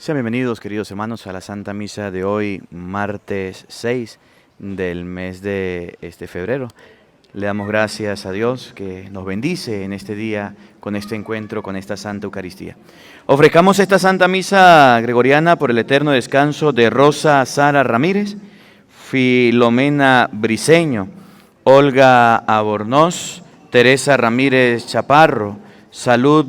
Sean bienvenidos, queridos hermanos, a la Santa Misa de hoy, martes 6 del mes de febrero. Le damos gracias a Dios que nos bendice en este día con este encuentro, con esta Santa Eucaristía. Ofrezcamos esta Santa Misa gregoriana por el eterno descanso de Rosa Sara Ramírez, Filomena Briceño, Olga Abornoz, Teresa Ramírez Chaparro, Salud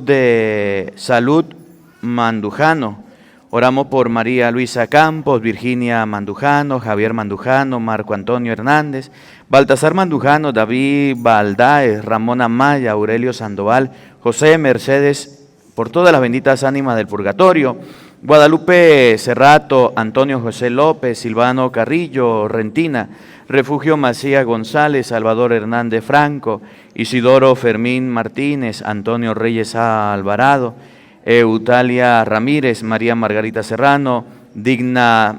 Mandujano. Oramos por María Luisa Campos, Virginia Mandujano, Javier Mandujano, Marco Antonio Hernández, Baltasar Mandujano, David Baldaez, Ramón Amaya, Aurelio Sandoval, José Mercedes, por todas las benditas ánimas del purgatorio, Guadalupe Cerrato, Antonio José López, Silvano Carrillo, Rentina, Refugio Macías González, Salvador Hernández Franco, Isidoro Fermín Martínez, Antonio Reyes Alvarado, Eutalia Ramírez, María Margarita Serrano, Digna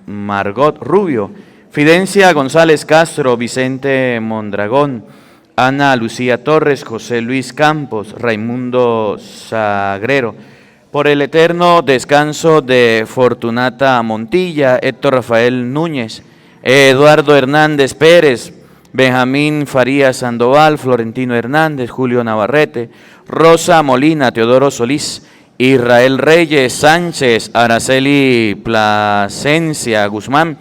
Margot Rubio, Fidencia González Castro, Vicente Mondragón, Ana Lucía Torres, José Luis Campos, Raimundo Sagrero, por el eterno descanso de Fortunata Montilla, Héctor Rafael Núñez, Eduardo Hernández Pérez, Benjamín Farías Sandoval, Florentino Hernández, Julio Navarrete, Rosa Molina, Teodoro Solís, Israel Reyes Sánchez, Araceli Plasencia Guzmán,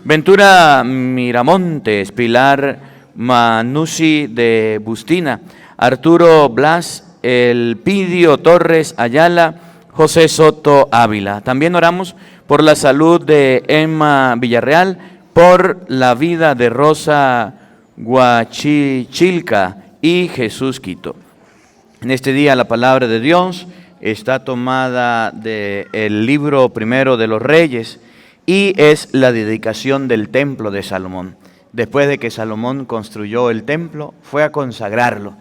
Ventura Miramontes, Pilar Manucci de Bustina, Arturo Blas, Elpidio Torres Ayala, José Soto Ávila. También oramos por la salud de Emma Villarreal, por la vida de Rosa Guachichilca y Jesús Quito. En este día la palabra de Dios está tomada del libro primero de los Reyes y es la dedicación del templo de Salomón. Después de que Salomón construyó el templo, fue a consagrarlo.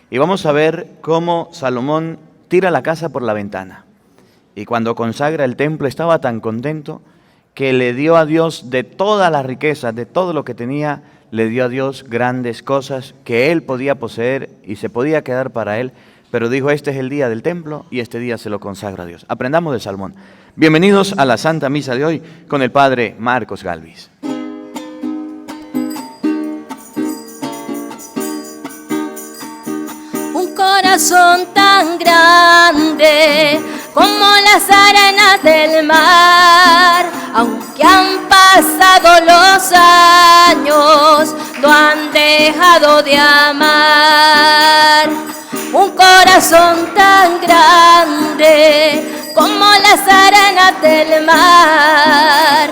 Y vamos a ver cómo Salomón tira la casa por la ventana. Y cuando consagra el templo estaba tan contento que le dio a Dios de todas las riquezas, de todo lo que tenía, le dio a Dios grandes cosas que él podía poseer y se podía quedar para él, pero dijo, este es el día del templo y este día se lo consagro a Dios. Aprendamos de Salomón. Bienvenidos a la Santa Misa de hoy con el Padre Marcos Galvis. Un corazón tan grande como las arenas del mar, aunque han pasado los años, no han dejado de amar. Un corazón tan grande como las arenas del mar,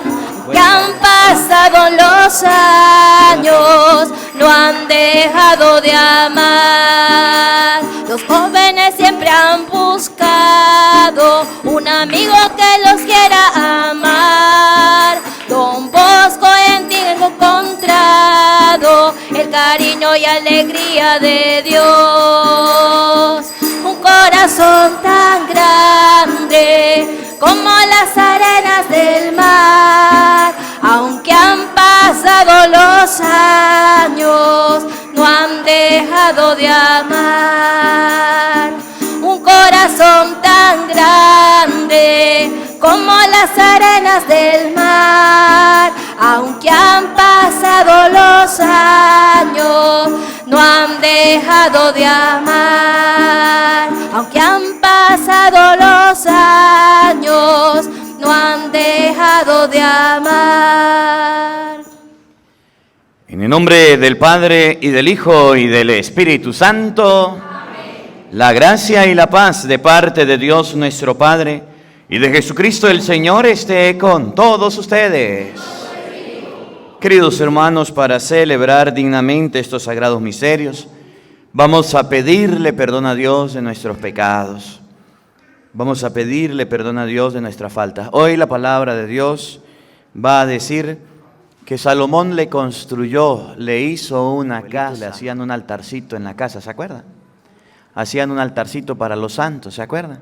que han pasado los años, no han dejado de amar. Los jóvenes siempre han buscado un amigo que los quiera amar. Don Bosco en ti he encontrado el cariño y alegría de Dios. Un corazón tan grande como las arenas del mar, aunque han pasado los años, no han dejado de amar. Un corazón tan grande como las arenas del mar, aunque han pasado los años, no han dejado de amar. Aunque han pasado los años, no han dejado de amar. En el nombre del Padre, y del Hijo, y del Espíritu Santo, amén. La gracia y la paz de parte de Dios nuestro Padre, y de Jesucristo el Señor esté con todos ustedes. Queridos hermanos, para celebrar dignamente estos sagrados misterios, vamos a pedirle perdón a Dios de nuestros pecados. Vamos a pedirle perdón a Dios de nuestras faltas. Hoy la palabra de Dios va a decir que Salomón le construyó, le hizo una casa, le hacían un altarcito en la casa, ¿se acuerdan? Hacían un altarcito para los santos, ¿se acuerdan?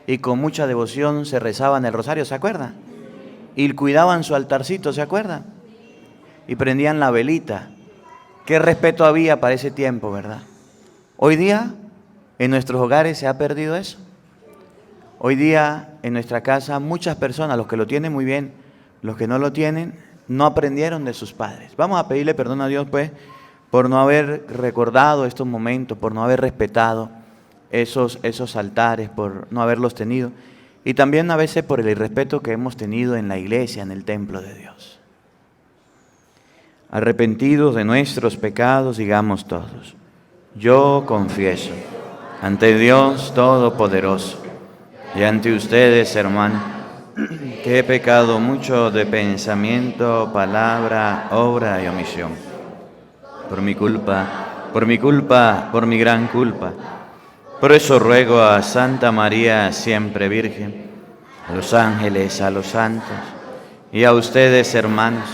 Y con mucha devoción se rezaban el rosario, ¿se acuerdan? Y cuidaban su altarcito, ¿se acuerdan? Y prendían la velita. Qué respeto había para ese tiempo, ¿verdad? Hoy día, en nuestros hogares se ha perdido eso. Hoy día en nuestra casa muchas personas, los que lo tienen muy bien, los que no lo tienen, no aprendieron de sus padres. Vamos a pedirle perdón a Dios, pues, por no haber recordado estos momentos, por no haber respetado esos altares, por no haberlos tenido. Y también a veces por el irrespeto que hemos tenido en la iglesia, en el templo de Dios. Arrepentidos de nuestros pecados, digamos todos: yo confieso ante Dios Todopoderoso y ante ustedes, hermanos, que he pecado mucho de pensamiento, palabra, obra y omisión. Por mi culpa, por mi gran culpa. Por eso ruego a Santa María, siempre Virgen, a los ángeles, a los santos y a ustedes, hermanos,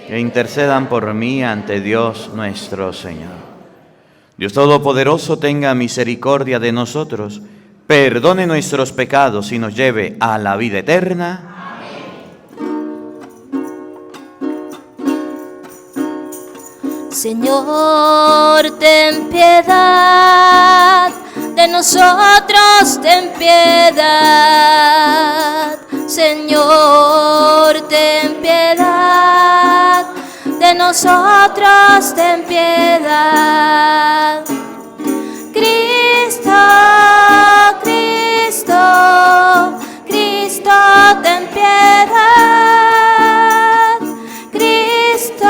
que intercedan por mí ante Dios nuestro Señor. Dios Todopoderoso tenga misericordia de nosotros, perdone nuestros pecados y nos lleve a la vida eterna. Señor, ten piedad, de nosotros ten piedad. Señor, ten piedad, de nosotros ten piedad. Cristo, Cristo, Cristo, ten piedad. Cristo,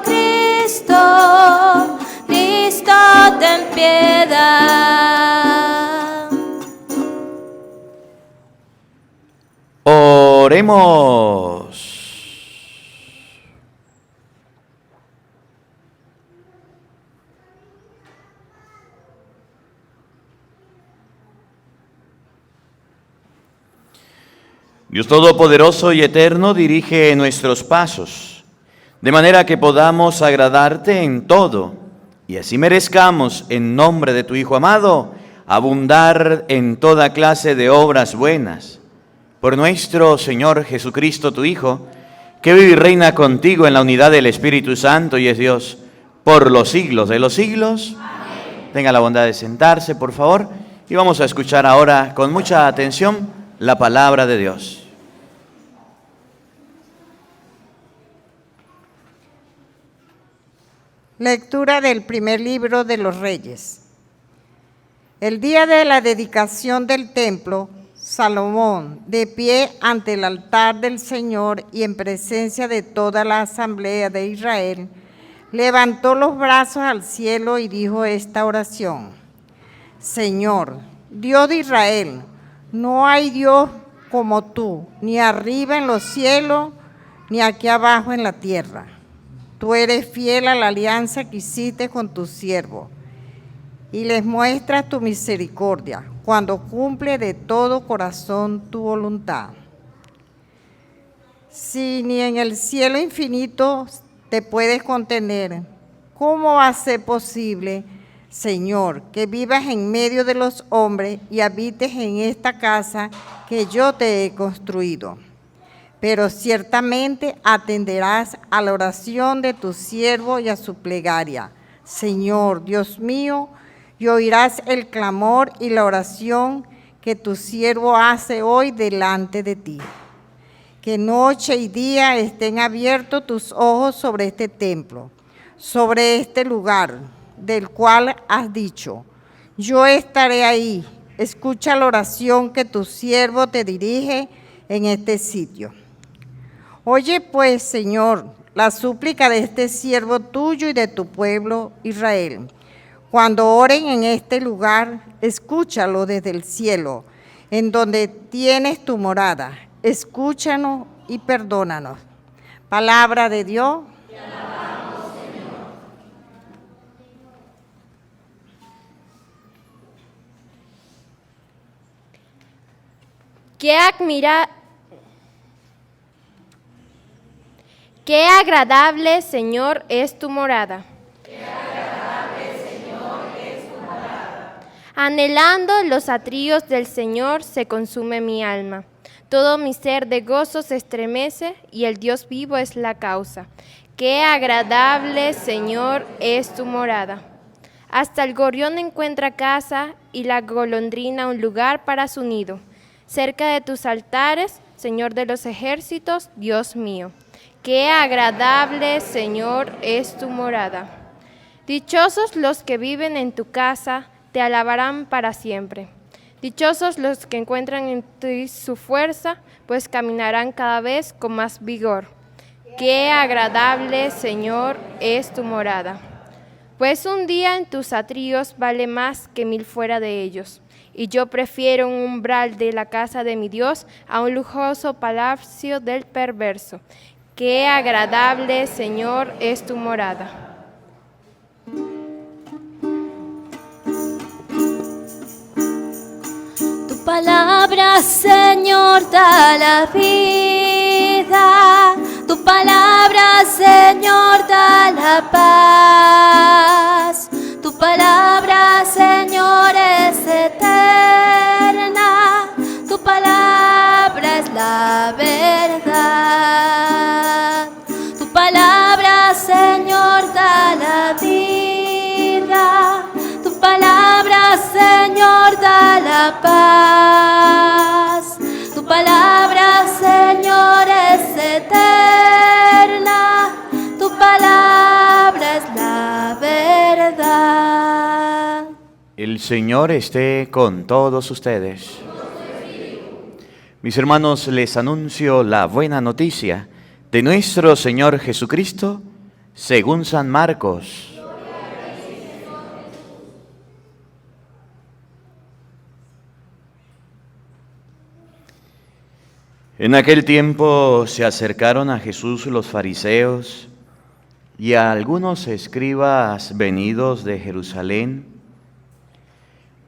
Cristo, Cristo, ten piedad. Oremos. Dios Todopoderoso y Eterno, dirige nuestros pasos, de manera que podamos agradarte en todo, y así merezcamos, en nombre de tu Hijo amado, abundar en toda clase de obras buenas. Por nuestro Señor Jesucristo, tu Hijo, que vive y reina contigo en la unidad del Espíritu Santo y es Dios, por los siglos de los siglos. Amén. Tenga la bondad de sentarse, por favor, y vamos a escuchar ahora con mucha atención la palabra de Dios. Lectura del primer libro de los Reyes. El día de la dedicación del templo, Salomón, de pie ante el altar del Señor y en presencia de toda la asamblea de Israel, levantó los brazos al cielo y dijo esta oración: Señor, Dios de Israel, no hay Dios como tú, ni arriba en los cielos, ni aquí abajo en la tierra. Tú eres fiel a la alianza que hiciste con tu siervo y les muestras tu misericordia cuando cumple de todo corazón tu voluntad. Si ni en el cielo infinito te puedes contener, ¿cómo va a ser posible, Señor, que vivas en medio de los hombres y habites en esta casa que yo te he construido? Pero ciertamente atenderás a la oración de tu siervo y a su plegaria, Señor, Dios mío, y oirás el clamor y la oración que tu siervo hace hoy delante de ti. Que noche y día estén abiertos tus ojos sobre este templo, sobre este lugar, del cual has dicho, yo estaré ahí. Escucha la oración que tu siervo te dirige en este sitio. Oye pues, Señor, la súplica de este siervo tuyo y de tu pueblo Israel. Cuando oren en este lugar, escúchalo desde el cielo, en donde tienes tu morada. Escúchanos y perdónanos. Palabra de Dios. Te alabamos, Señor. Qué agradable, Señor, es tu morada. Qué agradable, Señor, es tu morada. Anhelando los atrios del Señor se consume mi alma. Todo mi ser de gozo se estremece y el Dios vivo es la causa. Qué agradable, Señor, es tu morada. Hasta el gorrión encuentra casa y la golondrina un lugar para su nido. cerca de tus altares, Señor de los ejércitos, Dios mío. Qué agradable, Señor, es tu morada. Dichosos los que viven en tu casa, te alabarán para siempre. Dichosos los que encuentran en ti su fuerza, pues caminarán cada vez con más vigor. Qué agradable, Señor, es tu morada. Pues un día en tus atrios vale más que 1000 fuera de ellos. Y yo prefiero un umbral de la casa de mi Dios a un lujoso palacio del perverso. Qué agradable, Señor, es tu morada. Tu palabra, Señor, da la vida. Tu palabra, Señor, da la paz. Tu palabra, Señor, es eterna. Tu palabra es la verdad. Tu palabra, Señor, da la vida. Tu palabra, Señor, da la paz. Tu palabra, Señor, es eterna. Tu palabra es la verdad. El Señor esté con todos ustedes. Mis hermanos, les anuncio la buena noticia de nuestro Señor Jesucristo según San Marcos. En aquel tiempo se acercaron a Jesús los fariseos y a algunos escribas venidos de Jerusalén,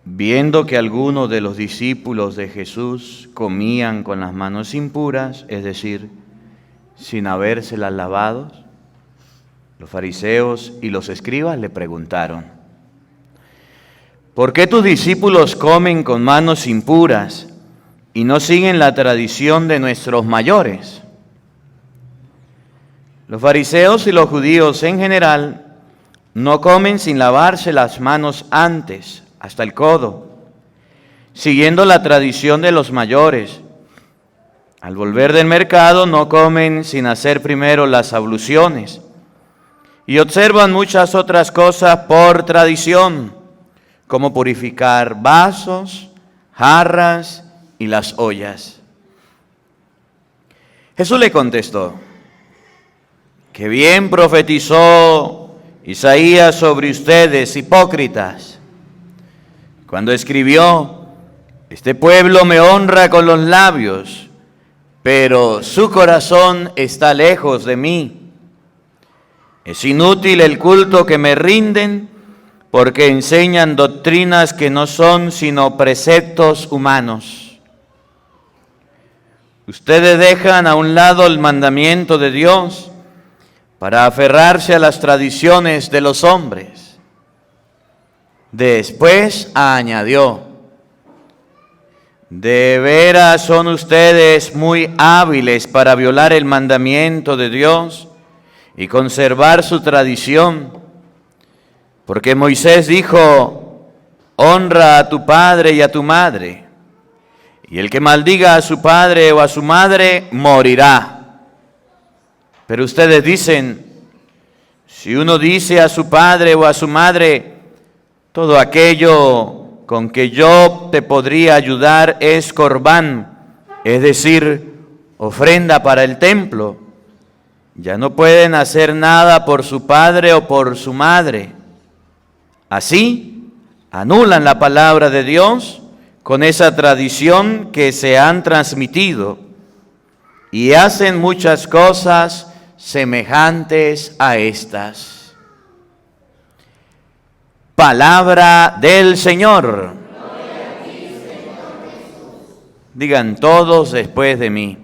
viendo que algunos de los discípulos de Jesús comían con las manos impuras, es decir, sin habérselas lavado. Los fariseos y los escribas le preguntaron: ¿por qué tus discípulos comen con manos impuras y no siguen la tradición de nuestros mayores? Los fariseos y los judíos en general no comen sin lavarse las manos antes, hasta el codo, siguiendo la tradición de los mayores. Al volver del mercado no comen sin hacer primero las abluciones y observan muchas otras cosas por tradición, como purificar vasos, jarras y las ollas. Jesús le contestó: que bien profetizó Isaías sobre ustedes, hipócritas, cuando escribió: este pueblo me honra con los labios, pero su corazón está lejos de mí. Es inútil el culto que me rinden, porque enseñan doctrinas que no son sino preceptos humanos. Ustedes dejan a un lado el mandamiento de Dios para aferrarse a las tradiciones de los hombres. Después añadió: de veras son ustedes muy hábiles para violar el mandamiento de Dios y conservar su tradición, porque Moisés dijo: honra a tu padre y a tu madre, y el que maldiga a su padre o a su madre morirá. Pero ustedes dicen: si uno dice a su padre o a su madre, todo aquello con que yo te podría ayudar es corbán, es decir, ofrenda para el templo, ya no pueden hacer nada por su padre o por su madre. Así anulan la palabra de Dios con esa tradición que se han transmitido y hacen muchas cosas semejantes a estas. Palabra del Señor. Digan todos después de mí: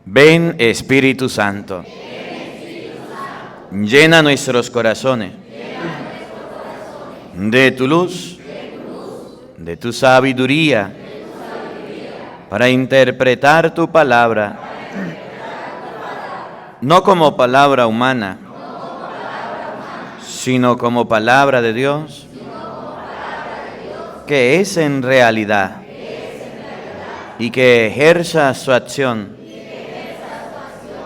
ven Espíritu Santo. Llena nuestros corazones de tu luz, de tu sabiduría, para interpretar tu palabra, no como palabra humana, sino como palabra de Dios, que es en realidad y que ejerza su acción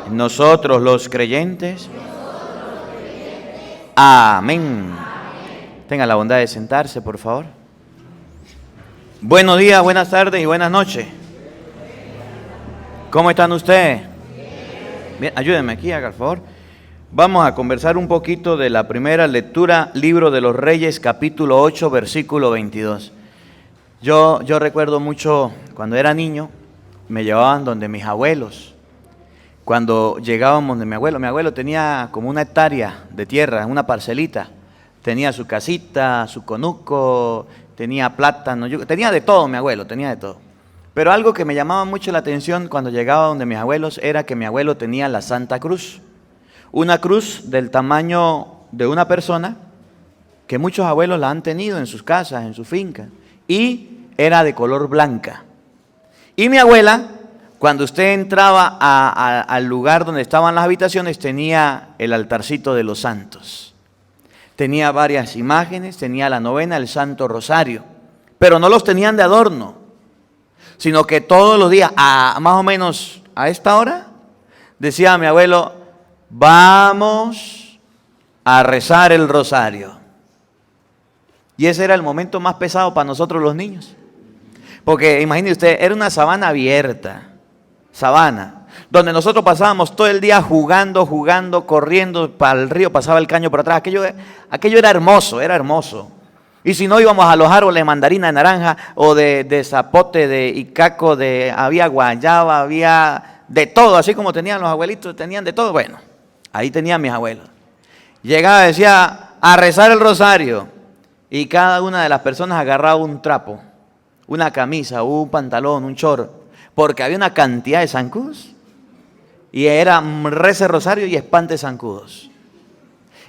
en nosotros los creyentes. Amén. Tenga la bondad de sentarse, por favor. Buenos días, buenas tardes y buenas noches. ¿Cómo están ustedes? Bien, ayúdenme aquí, haga el favor. Vamos a conversar un poquito de la primera lectura, Libro de los Reyes, capítulo 8, versículo 22. Yo recuerdo mucho, cuando era niño, me llevaban donde mis abuelos. Cuando llegábamos de mi abuelo tenía como una hectárea de tierra, una parcelita. Tenía su casita, su conuco, tenía plátano, tenía de todo mi abuelo, tenía de todo. Pero algo que me llamaba mucho la atención cuando llegaba donde mis abuelos era que mi abuelo tenía la Santa Cruz. Una cruz del tamaño de una persona, que muchos abuelos la han tenido en sus casas, en sus fincas, y era de color blanca. Y mi abuela, cuando usted entraba al lugar donde estaban las habitaciones, tenía el altarcito de los santos. Tenía varias imágenes, tenía la novena, el Santo Rosario, pero no los tenían de adorno, sino que todos los días, más o menos a esta hora, decía mi abuelo, vamos a rezar el rosario. Y ese era el momento más pesado para nosotros los niños. Porque imagínese usted, era una sabana abierta, donde nosotros pasábamos todo el día jugando, corriendo para el río, pasaba el caño por atrás. Aquello era hermoso. Y si no, íbamos a los árboles de mandarina, de naranja, o de zapote, de icaco, había guayaba, había de todo, así como tenían los abuelitos, tenían de todo. Bueno, ahí tenían mis abuelos. Llegaba, decía, a rezar el rosario, y cada una de las personas agarraba un trapo, una camisa, un pantalón, un short, porque había una cantidad de zancudos, y era reza el rosario y espante zancudos.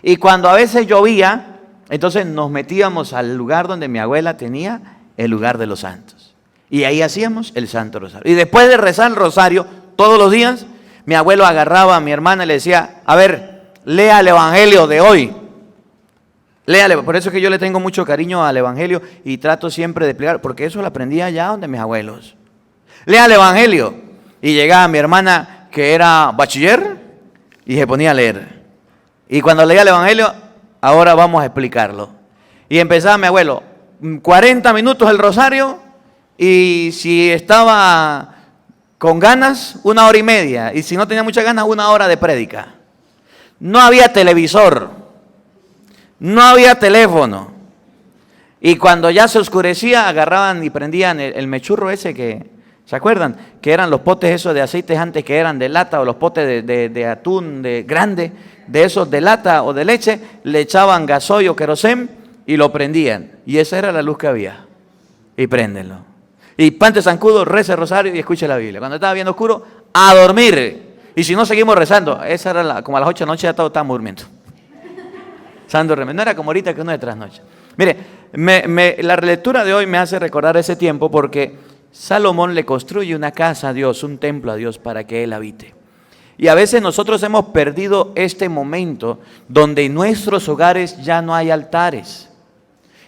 Y cuando a veces llovía, entonces nos metíamos al lugar donde mi abuela tenía el lugar de los santos. Y ahí hacíamos el Santo Rosario. Y después de rezar el rosario todos los días, mi abuelo agarraba a mi hermana y le decía, a ver, lea el Evangelio de hoy. Léale, por eso es que yo le tengo mucho cariño al Evangelio y trato siempre de explicar, porque eso lo aprendí allá donde mis abuelos. Lea el Evangelio. Y llegaba mi hermana, que era bachiller, y se ponía a leer. Y cuando leía el Evangelio, ahora vamos a explicarlo. Y empezaba mi abuelo, 40 minutos el rosario, y si estaba con ganas, 1 hora y media, y si no tenía muchas ganas, 1 hora de prédica. No había televisor, no había teléfono, y cuando ya se oscurecía, agarraban y prendían el mechurro ese que, ¿se acuerdan? Que eran los potes esos de aceites antes que eran de lata, o los potes de atún grande, de esos de lata o de leche, le echaban gasoil o querosén y lo prendían. Y esa era la luz que había. Y préndenlo. Y pante zancudo, reza el rosario y escuche la Biblia. Cuando estaba bien oscuro, a dormir. Y si no, seguimos rezando. Esa era como a las 8 de la noche ya todos estábamos durmiendo. Santo remedio. No era como ahorita que uno de trasnoche. Mire, la relectura de hoy me hace recordar ese tiempo porque Salomón le construye una casa a Dios, un templo a Dios para que Él habite. Y a veces nosotros hemos perdido este momento donde en nuestros hogares ya no hay altares.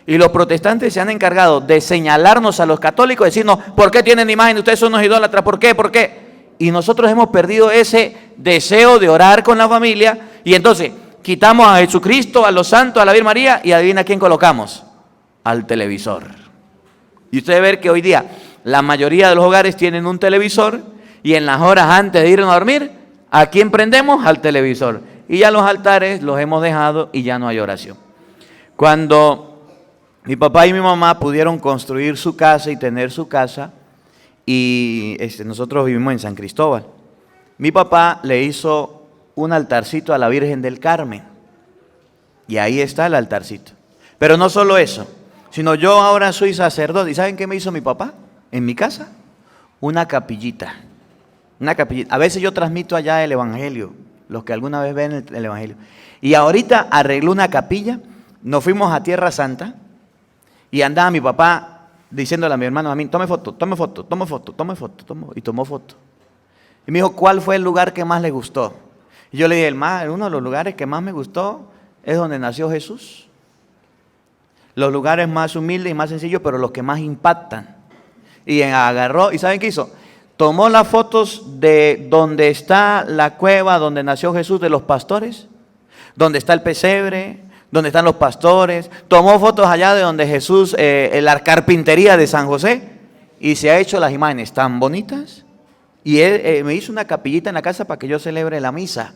Y los protestantes se han encargado de señalarnos a los católicos, decirnos, ¿por qué tienen imagen? Ustedes son unos idólatras, ¿por qué? ¿Por qué? Y nosotros hemos perdido ese deseo de orar con la familia y entonces quitamos a Jesucristo, a los santos, a la Virgen María y adivina quién colocamos, al televisor. Y ustedes ven que hoy día la mayoría de los hogares tienen un televisor y en las horas antes de irnos a dormir, ¿a quién prendemos? Al televisor. Y ya los altares los hemos dejado y ya no hay oración. Cuando mi papá y mi mamá pudieron construir su casa y tener su casa, y nosotros vivimos en San Cristóbal, mi papá le hizo un altarcito a la Virgen del Carmen. Y ahí está el altarcito. Pero no solo eso, sino yo ahora soy sacerdote. ¿Y saben qué me hizo mi papá en mi casa? Una capillita. Una capillita. A veces yo transmito allá el Evangelio, los que alguna vez ven el Evangelio. Y ahorita arregló una capilla, nos fuimos a Tierra Santa y andaba mi papá diciéndole a mi hermano, a mí, tome foto, y tomó foto. Y me dijo, ¿cuál fue el lugar que más le gustó? Y yo le dije, uno de los lugares que más me gustó es donde nació Jesús. Los lugares más humildes y más sencillos, pero los que más impactan. Y agarró, ¿y saben qué hizo? Tomó las fotos de donde está la cueva donde nació Jesús de los pastores, donde está el pesebre, donde están los pastores. Tomó fotos allá de donde Jesús, la carpintería de San José, y se ha hecho las imágenes tan bonitas. Y él me hizo una capillita en la casa para que yo celebre la misa,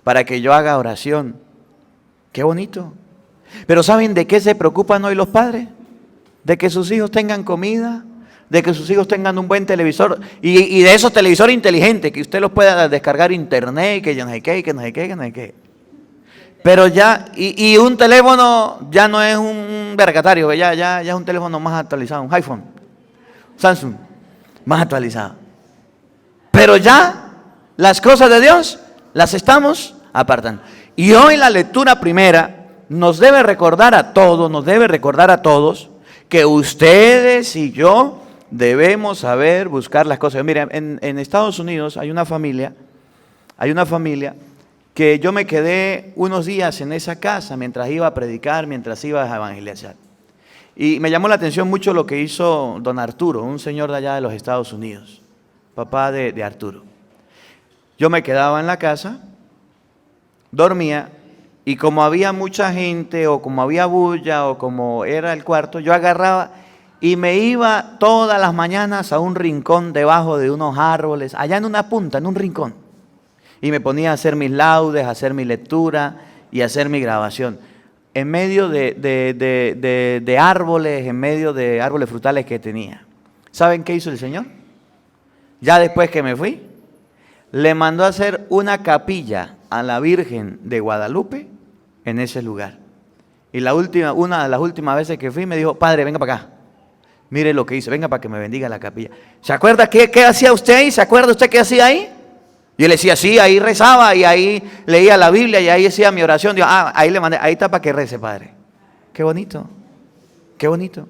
para que yo haga oración. Qué bonito. Pero ¿saben de qué se preocupan hoy los padres? De que sus hijos tengan comida, de que sus hijos tengan un buen televisor, y de esos televisores inteligentes, que usted los pueda descargar internet, que yo no sé qué, que no sé qué, que no sé qué. Pero ya, y un teléfono ya no es un vergatario, ya es un teléfono más actualizado, un iPhone, Samsung, más actualizado. Pero ya las cosas de Dios las estamos apartando. Y hoy la lectura primera nos debe recordar a todos que ustedes y yo debemos saber buscar las cosas. Mira, en Estados Unidos hay una familia que yo me quedé unos días en esa casa mientras iba a predicar, mientras iba a evangelizar. Y me llamó la atención mucho lo que hizo don Arturo, un señor de allá de los Estados Unidos, papá de Arturo. Yo me quedaba en la casa, dormía, y como había mucha gente, o como había bulla, o como era el cuarto, yo agarraba y me iba todas las mañanas a un rincón debajo de unos árboles, allá en una punta, en un rincón. Y me ponía a hacer mis laudes, a hacer mi lectura y a hacer mi grabación. En medio de árboles, en medio de árboles frutales que tenía. ¿Saben qué hizo el Señor? Ya después que me fui, le mandó a hacer una capilla a la Virgen de Guadalupe en ese lugar. Y una de las últimas veces que fui me dijo, padre, venga para acá. Mire lo que hice, venga para que me bendiga la capilla. ¿Se acuerda qué hacía usted ahí? ¿Se acuerda usted qué hacía ahí? Y él decía, sí, ahí rezaba y ahí leía la Biblia y ahí hacía mi oración. Digo, ahí le mandé, ahí está para que rece, padre. Qué bonito, qué bonito.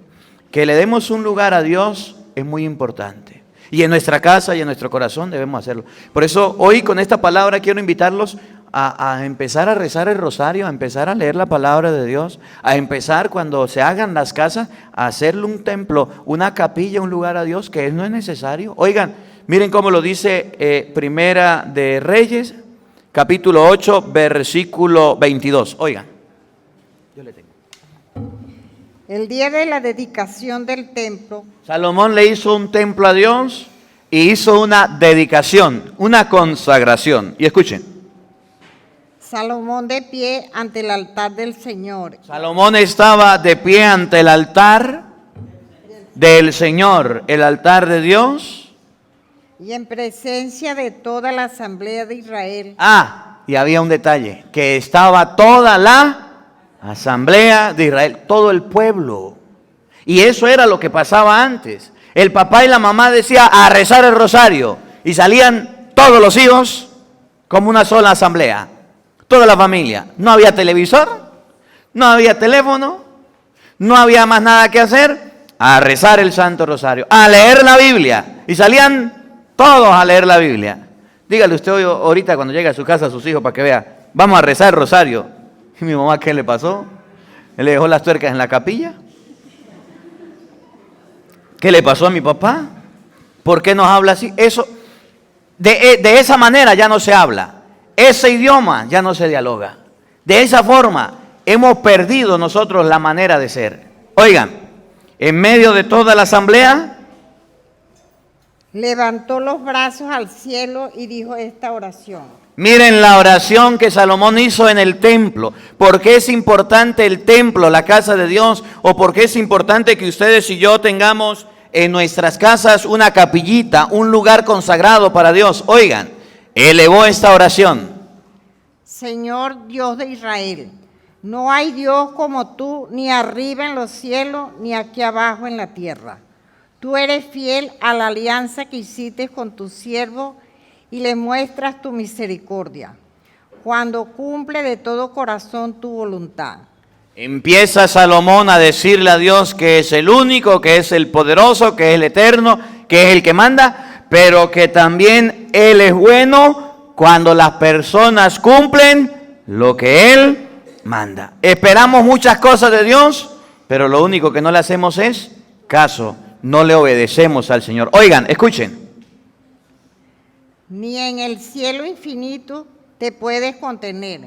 Que le demos un lugar a Dios es muy importante. Y en nuestra casa y en nuestro corazón debemos hacerlo. Por eso hoy con esta palabra quiero invitarlos a empezar a rezar el rosario, a empezar a leer la palabra de Dios, a empezar cuando se hagan las casas, a hacerle un templo, una capilla, un lugar a Dios, que no es necesario. Oigan, miren cómo lo dice Primera de Reyes, capítulo 8, versículo 22. Oigan, yo le tengo. El día de la dedicación del templo, Salomón le hizo un templo a Dios y hizo una dedicación, una consagración. Y escuchen. Salomón de pie ante el altar del Señor. Salomón estaba de pie ante el altar del Señor, el altar de Dios. Y en presencia de toda la asamblea de Israel. Y había un detalle, que estaba toda la asamblea de Israel, todo el pueblo. Y eso era lo que pasaba antes. El papá y la mamá decían a rezar el rosario y salían todos los hijos como una sola asamblea, toda la familia. No había televisor, no había teléfono, no había más nada que hacer, a rezar el Santo Rosario, a leer la Biblia. Y salían todos a leer la Biblia. Dígale usted hoy, ahorita cuando llegue a su casa a sus hijos para que vea, vamos a rezar el rosario. ¿Y mi mamá qué le pasó? ¿Él le dejó las tuercas en la capilla? ¿Qué le pasó a mi papá? ¿Por qué nos habla así? Eso, de esa manera ya no se habla. Ese idioma ya no se dialoga. De esa forma hemos perdido nosotros la manera de ser. Oigan, en medio de toda la asamblea, levantó los brazos al cielo y dijo esta oración. miren la oración que Salomón hizo en el templo. ¿Por qué es importante el templo, la casa de Dios? ¿O por qué es importante que ustedes y yo tengamos en nuestras casas una capillita, un lugar consagrado para Dios? Oigan, elevó esta oración. Señor Dios de Israel, no hay Dios como tú, ni arriba en los cielos, ni aquí abajo en la tierra. Tú eres fiel a la alianza que hiciste con tu siervo y le muestras tu misericordia, cuando cumple de todo corazón tu voluntad. Empieza Salomón a decirle a Dios que es el único, que es el poderoso, que es el eterno, que es el que manda, pero que también Él es bueno cuando las personas cumplen lo que Él manda. Esperamos muchas cosas de Dios, pero lo único que no le hacemos es caso. no le obedecemos al Señor. Oigan, escuchen. Ni en el cielo infinito te puedes contener.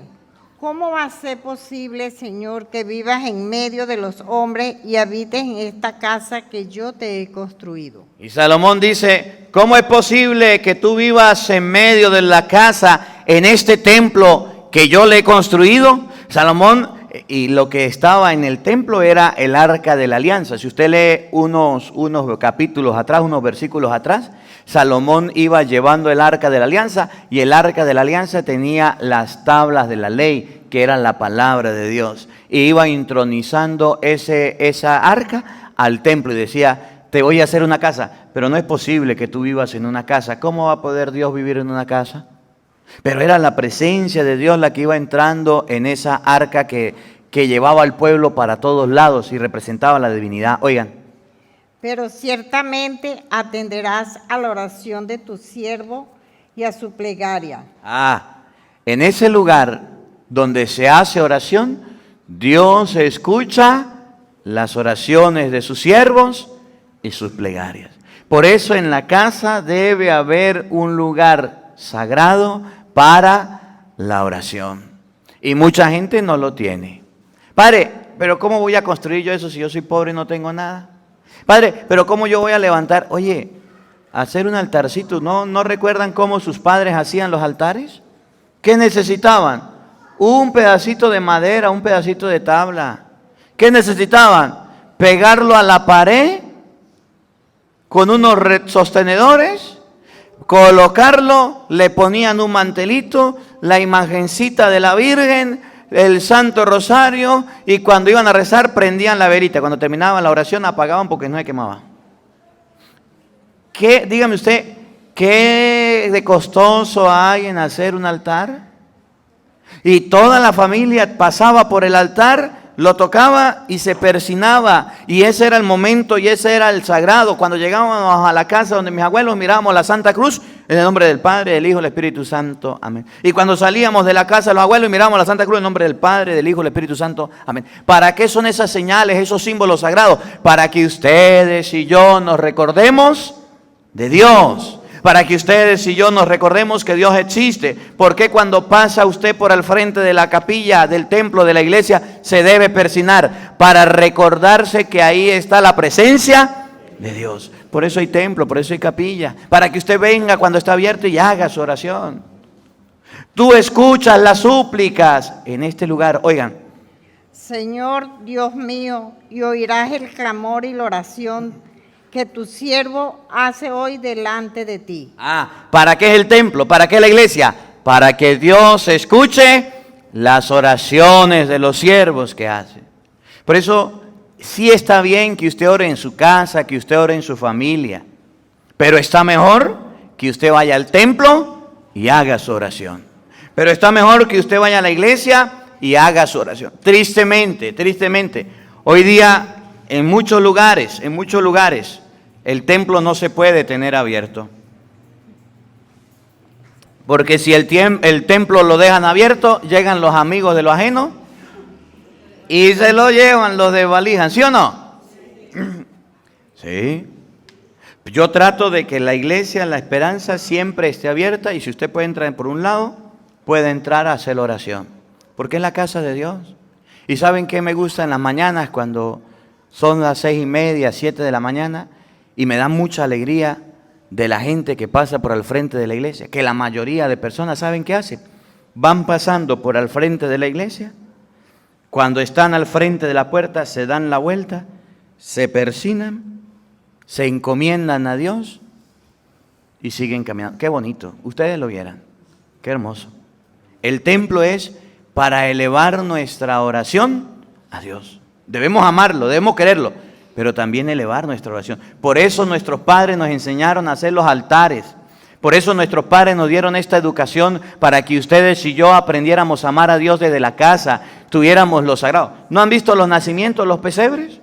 ¿Cómo va a ser posible, Señor, que vivas en medio de los hombres y habites en esta casa que yo te he construido? Y Salomón dice, ¿cómo es posible que tú vivas en medio de la casa, en este templo que yo le he construido? Salomón, y lo que estaba en el templo era el arca de la alianza. Si usted lee unos capítulos atrás, unos versículos atrás, Salomón iba llevando el arca de la alianza, y el arca de la alianza tenía las tablas de la ley, que eran la palabra de Dios, y iba intronizando esa arca al templo y decía, te voy a hacer una casa, pero no es posible que tú vivas en una casa. ¿Cómo va a poder Dios vivir en una casa? Pero era la presencia de Dios la que iba entrando en esa arca que llevaba al pueblo para todos lados y representaba la divinidad. Oigan. Pero ciertamente atenderás a la oración de tu siervo y a su plegaria. En ese lugar donde se hace oración, Dios escucha las oraciones de sus siervos y sus plegarias. Por eso en la casa debe haber un lugar sagrado para la oración. Y mucha gente no lo tiene. Padre, pero ¿cómo voy a construir yo eso si yo soy pobre y no tengo nada? Padre, pero ¿cómo yo voy a levantar? Oye, hacer un altarcito. ¿No recuerdan cómo sus padres hacían los altares? ¿Qué necesitaban? Un pedacito de madera, un pedacito de tabla. ¿Qué necesitaban? Pegarlo a la pared con unos sostenedores, colocarlo, le ponían un mantelito, la imagencita de la Virgen, el Santo Rosario, y cuando iban a rezar prendían la verita. Cuando terminaban la oración apagaban porque no se quemaba. Dígame usted, ¿qué de costoso hay en hacer un altar? Y toda la familia pasaba por el altar, lo tocaba y se persinaba, y ese era el momento y ese era el sagrado. Cuando llegábamos a la casa donde mis abuelos, mirábamos la Santa Cruz, en el nombre del Padre, del Hijo, del Espíritu Santo, amén. Y cuando salíamos de la casa de los abuelos y mirábamos la Santa Cruz, en el nombre del Padre, del Hijo, del Espíritu Santo, amén. ¿Para qué son esas señales, esos símbolos sagrados? Para que ustedes y yo nos recordemos de Dios. Para que ustedes y yo nos recordemos que Dios existe. ¿Por qué cuando pasa usted por al frente de la capilla, del templo, de la iglesia, se debe persignar? Para recordarse que ahí está la presencia de Dios. Por eso hay templo, por eso hay capilla. Para que usted venga cuando está abierto y haga su oración. Tú escuchas las súplicas en este lugar. Oigan. Señor Dios mío, y oirás el clamor y la oración que tu siervo hace hoy delante de ti. ¿Para qué es el templo? ¿Para qué es la iglesia? Para que Dios escuche las oraciones de los siervos que hace. Por eso, sí está bien que usted ore en su casa, que usted ore en su familia, pero está mejor que usted vaya al templo y haga su oración. Pero está mejor que usted vaya a la iglesia y haga su oración. Tristemente, hoy día en muchos lugares, el templo no se puede tener abierto. Porque si el templo lo dejan abierto, llegan los amigos de lo ajeno y se lo llevan los desvalijan, ¿sí o no? Sí. Yo trato de que la iglesia, la esperanza, siempre esté abierta, y si usted puede entrar por un lado, puede entrar a hacer la oración. Porque es la casa de Dios. ¿Y saben qué me gusta en las mañanas cuando son las 6:30, 7 de la mañana? Y me da mucha alegría de la gente que pasa por al frente de la iglesia, que la mayoría de personas, ¿saben qué hacen? Van pasando por al frente de la iglesia, cuando están al frente de la puerta se dan la vuelta, se persignan, se encomiendan a Dios y siguen caminando. Qué bonito, ustedes lo vieran, qué hermoso. El templo es para elevar nuestra oración a Dios. Debemos amarlo, debemos quererlo, pero también elevar nuestra oración. Por eso nuestros padres nos enseñaron a hacer los altares. Por eso nuestros padres nos dieron esta educación para que ustedes y yo aprendiéramos a amar a Dios desde la casa, tuviéramos lo sagrado. ¿No han visto los nacimientos, los pesebres?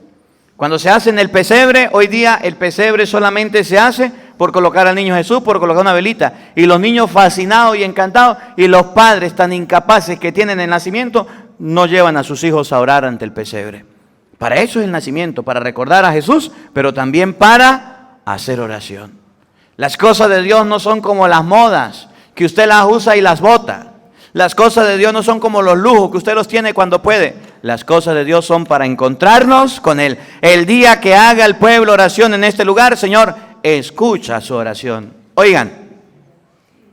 Cuando se hace en el pesebre, hoy día el pesebre solamente se hace por colocar al niño Jesús, por colocar una velita. Y los niños fascinados y encantados, y los padres tan incapaces que tienen el nacimiento, no llevan a sus hijos a orar ante el pesebre. Para eso es el nacimiento, para recordar a Jesús, pero también para hacer oración. Las cosas de Dios no son como las modas, que usted las usa y las bota. Las cosas de Dios no son como los lujos, que usted los tiene cuando puede. Las cosas de Dios son para encontrarnos con Él. El día que haga el pueblo oración en este lugar, Señor, escucha su oración. Oigan.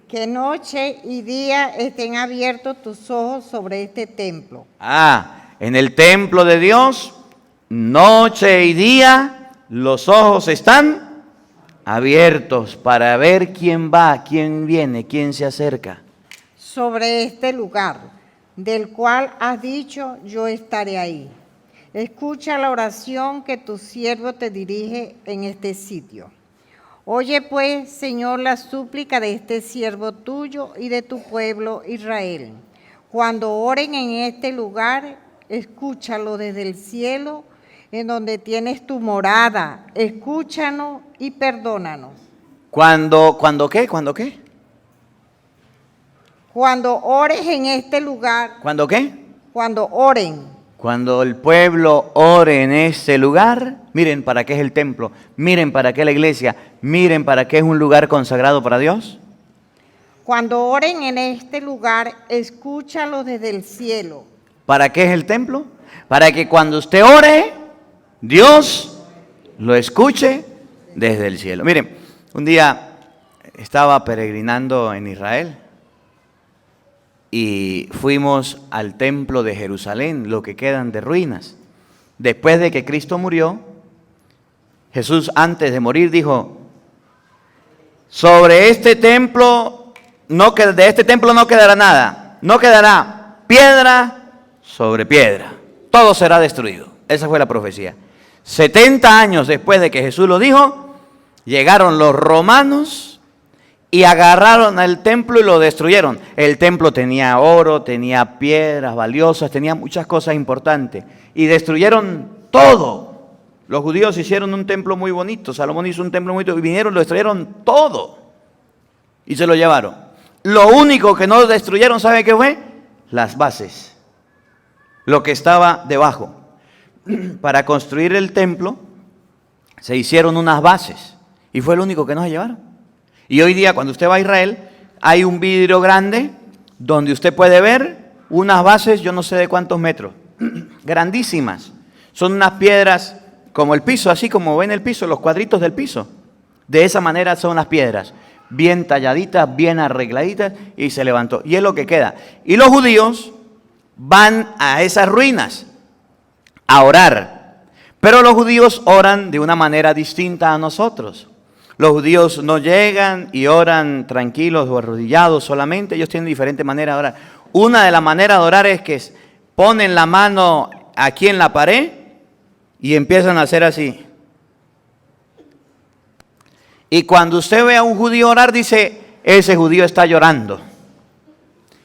Que noche y día estén abiertos tus ojos sobre este templo. En el templo de Dios, noche y día, los ojos están abiertos para ver quién va, quién viene, quién se acerca. Sobre este lugar, del cual has dicho, yo estaré ahí. Escucha la oración que tu siervo te dirige en este sitio. Oye pues, Señor, la súplica de este siervo tuyo y de tu pueblo Israel. Cuando oren en este lugar, escúchalo desde el cielo, en donde tienes tu morada. Escúchanos y perdónanos. ¿Cuándo qué? Cuando ores en este lugar. ¿Cuándo qué? Cuando oren. Cuando el pueblo ore en este lugar, miren para qué es el templo, miren para qué es la iglesia, miren para qué es un lugar consagrado para Dios. Cuando oren en este lugar, escúchalo desde el cielo. ¿Para qué es el templo? Para que cuando usted ore, Dios lo escuche desde el cielo. Miren, un día estaba peregrinando en Israel y fuimos al templo de Jerusalén, lo que quedan de ruinas. Después de que Cristo murió, Jesús antes de morir dijo, sobre este templo, de este templo no quedará nada, no quedará piedra sobre piedra, todo será destruido. Esa fue la profecía. 70 años después de que Jesús lo dijo, llegaron los romanos y agarraron al templo y lo destruyeron. El templo tenía oro, tenía piedras valiosas, tenía muchas cosas importantes. Y destruyeron todo. Los judíos hicieron un templo muy bonito. Salomón hizo un templo muy bonito. Y vinieron, lo destruyeron todo. Y se lo llevaron. Lo único que no destruyeron, ¿sabe qué fue? Las bases. Lo que estaba debajo. Para construir el templo, se hicieron unas bases. Y fue lo único que no se llevaron. Y hoy día, cuando usted va a Israel, hay un vidrio grande donde usted puede ver unas bases, yo no sé de cuántos metros, grandísimas. Son unas piedras como el piso, así como ven el piso, los cuadritos del piso. De esa manera son las piedras, bien talladitas, bien arregladitas, y se levantó. Y es lo que queda. Y los judíos van a esas ruinas a orar. Pero los judíos oran de una manera distinta a nosotros. Los judíos no llegan y oran tranquilos o arrodillados solamente. Ellos tienen diferentes maneras de orar. Una de las maneras de orar es que ponen la mano aquí en la pared y empiezan a hacer así. Y cuando usted ve a un judío orar, dice, ese judío está llorando.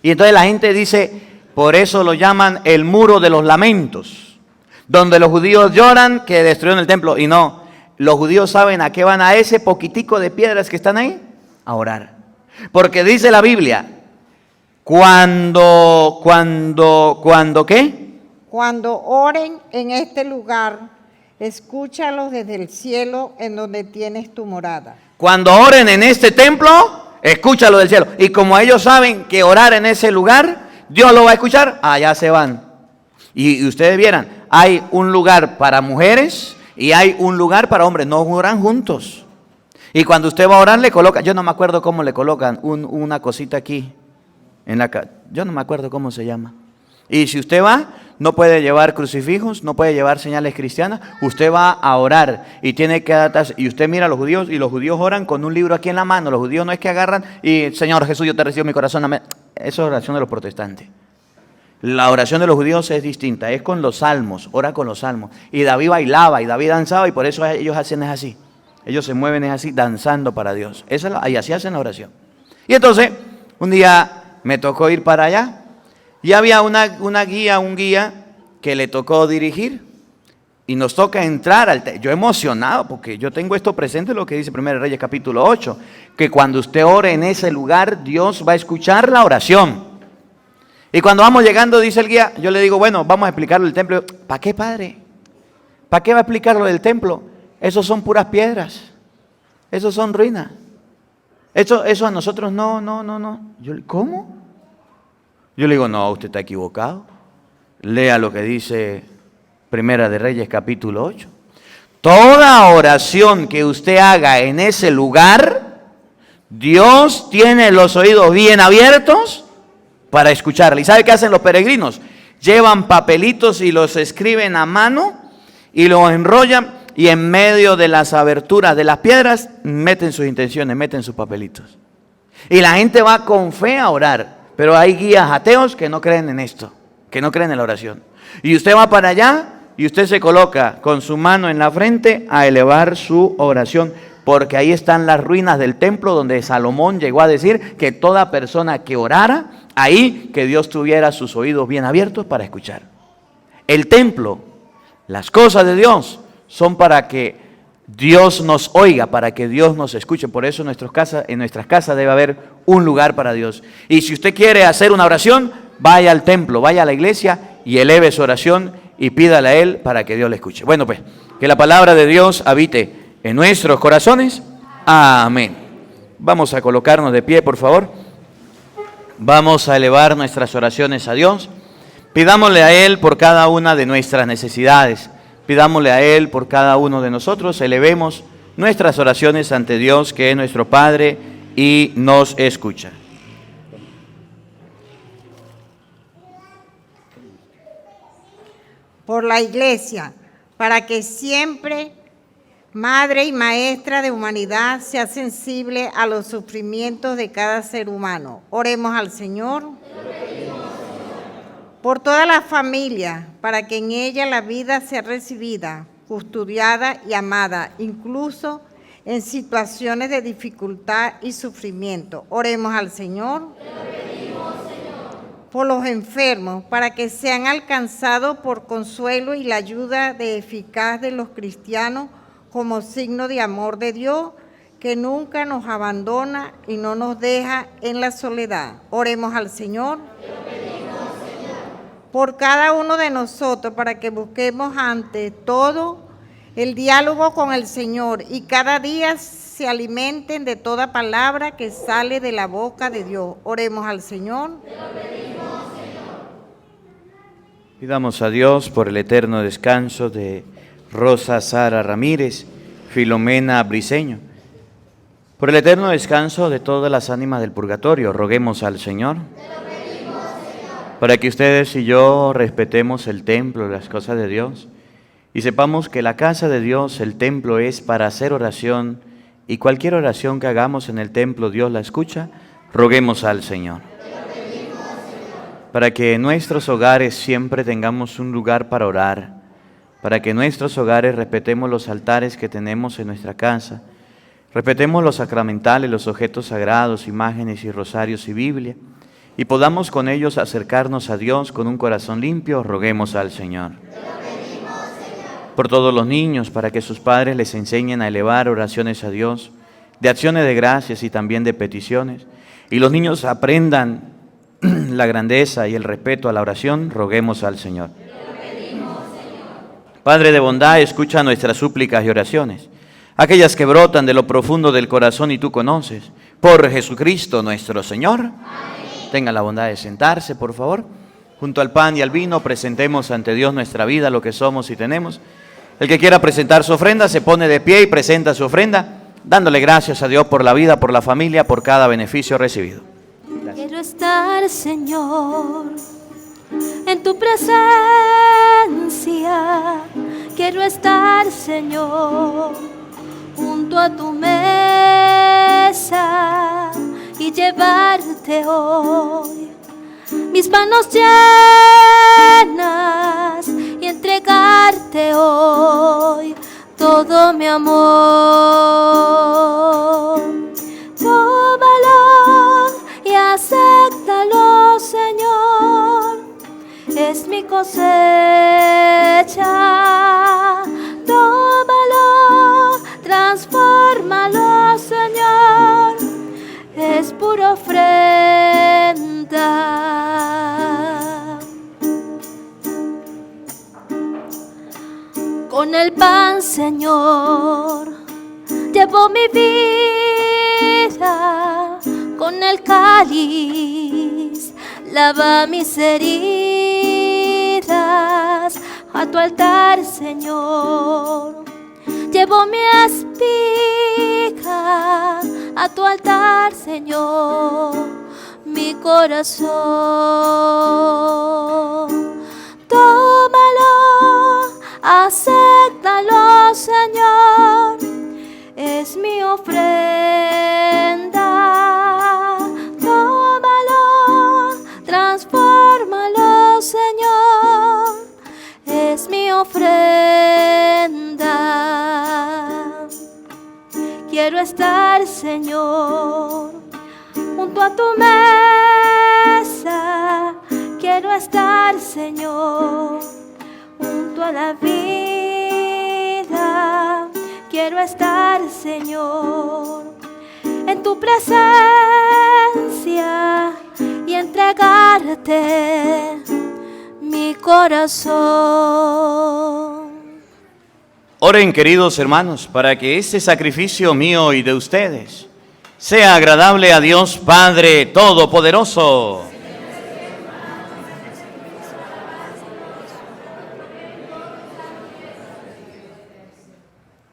Y entonces la gente dice, por eso lo llaman el muro de los lamentos, donde los judíos lloran que destruyeron el templo. Y no. Los judíos saben a qué van, a ese poquitico de piedras que están ahí, a orar. Porque dice la Biblia, cuando ¿qué? Cuando oren en este lugar, escúchalos desde el cielo en donde tienes tu morada. Cuando oren en este templo, escúchalo del cielo. Y como ellos saben que orar en ese lugar, Dios lo va a escuchar, allá se van. Y ustedes vieran, hay un lugar para mujeres y hay un lugar para hombres, no oran juntos. Y cuando usted va a orar le coloca, yo no me acuerdo cómo le colocan, una cosita aquí, yo no me acuerdo cómo se llama. Y si usted va, no puede llevar crucifijos, no puede llevar señales cristianas, usted va a orar y tiene que adaptarse. Y usted mira a los judíos y los judíos oran con un libro aquí en la mano. Los judíos no es que agarran y Señor Jesús, yo te recibo en mi corazón, amén. Esa es la oración de los protestantes. La oración de los judíos es distinta, es con los salmos, ora con los salmos. Y David bailaba y David danzaba y por eso ellos hacen es así. Ellos se mueven es así, danzando para Dios. Y así hacen la oración. Y entonces, un día me tocó ir para allá y había un guía que le tocó dirigir y nos toca entrar yo emocionado porque yo tengo esto presente, lo que dice 1 Reyes capítulo 8, que cuando usted ore en ese lugar, Dios va a escuchar la oración. Y cuando vamos llegando, dice el guía, yo le digo, bueno, vamos a explicarle el templo. ¿Para qué, padre? ¿Para qué va a explicar lo del templo? Esos son puras piedras. Esos son ruinas. Eso a nosotros no. ¿Cómo? Yo le digo, no, usted está equivocado. Lea lo que dice Primera de Reyes, capítulo 8. Toda oración que usted haga en ese lugar, Dios tiene los oídos bien abiertos para escucharle. ¿Y sabe qué hacen los peregrinos? Llevan papelitos y los escriben a mano y los enrollan y en medio de las aberturas de las piedras meten sus intenciones, meten sus papelitos. Y la gente va con fe a orar, pero hay guías ateos que no creen en esto, que no creen en la oración. Y usted va para allá y usted se coloca con su mano en la frente a elevar su oración, porque ahí están las ruinas del templo donde Salomón llegó a decir que toda persona que orara, ahí que Dios tuviera sus oídos bien abiertos para escuchar. El templo, las cosas de Dios son para que Dios nos oiga, para que Dios nos escuche. Por eso en nuestras casas debe haber un lugar para Dios. Y si usted quiere hacer una oración, vaya al templo, vaya a la iglesia y eleve su oración y pídale a Él para que Dios le escuche. Bueno, pues, que la palabra de Dios habite en nuestros corazones. Amén. Vamos a colocarnos de pie, por favor. Vamos a elevar nuestras oraciones a Dios. Pidámosle a Él por cada una de nuestras necesidades. Pidámosle a Él por cada uno de nosotros. Elevemos nuestras oraciones ante Dios, que es nuestro Padre y nos escucha. Por la Iglesia, para que siempre, Madre y Maestra de humanidad, sea sensible a los sufrimientos de cada ser humano. Oremos al Señor. Por toda la familia, para que en ella la vida sea recibida, custodiada y amada, incluso en situaciones de dificultad y sufrimiento. Oremos al Señor. Por los enfermos, para que sean alcanzados por consuelo y la ayuda eficaz de los cristianos como signo de amor de Dios, que nunca nos abandona y no nos deja en la soledad. Oremos al Señor. Por cada uno de nosotros, para que busquemos ante todo el diálogo con el Señor y cada día se alimenten de toda palabra que sale de la boca de Dios. Oremos al Señor. Pidamos a Dios por el eterno descanso de Rosa Sara Ramírez, Filomena Briceño. Por el eterno descanso de todas las ánimas del purgatorio, roguemos al Señor. Para que ustedes y yo respetemos el templo, las cosas de Dios, y sepamos que la casa de Dios, el templo, es para hacer oración, y cualquier oración que hagamos en el templo, Dios la escucha, roguemos al Señor. Para que en nuestros hogares siempre tengamos un lugar para orar, para que en nuestros hogares respetemos los altares que tenemos en nuestra casa, respetemos los sacramentales, los objetos sagrados, imágenes y rosarios y Biblia, y podamos con ellos acercarnos a Dios con un corazón limpio, roguemos al Señor. Por todos los niños, para que sus padres les enseñen a elevar oraciones a Dios, de acciones de gracias y también de peticiones, y los niños aprendan la grandeza y el respeto a la oración, roguemos al Señor. Padre de bondad, escucha nuestras súplicas y oraciones, aquellas que brotan de lo profundo del corazón y tú conoces. Por Jesucristo nuestro Señor. Amén. Tenga la bondad de sentarse, por favor. Junto al pan y al vino presentemos ante Dios nuestra vida, lo que somos y tenemos. El que quiera presentar su ofrenda se pone de pie y presenta su ofrenda, dándole gracias a Dios por la vida, por la familia, por cada beneficio recibido. Gracias. Quiero estar, Señor, en tu presencia. Quiero estar, Señor, junto a tu mesa y llevarte hoy mis manos llenas y entregarte hoy todo mi amor. Tómalo y acéptalo, Señor, es mi cosecha. Tómalo, transfórmalo, Señor, es pura ofrenda. Con el pan, Señor, llevo mi vida. Con el cáliz, lava mis heridas. A tu altar, Señor, llevo mi espiga. A tu altar, Señor, mi corazón. Tómalo, acéptalo, Señor, es mi ofrenda. Tómalo, transfórmalo, Señor, es mi ofrenda. Quiero estar, Señor, junto a tu mesa. Quiero estar, Señor, junto a la vida. Quiero estar, Señor, en tu presencia y entregarte mi corazón. Oren, queridos hermanos, para que este sacrificio mío y de ustedes sea agradable a Dios Padre Todopoderoso.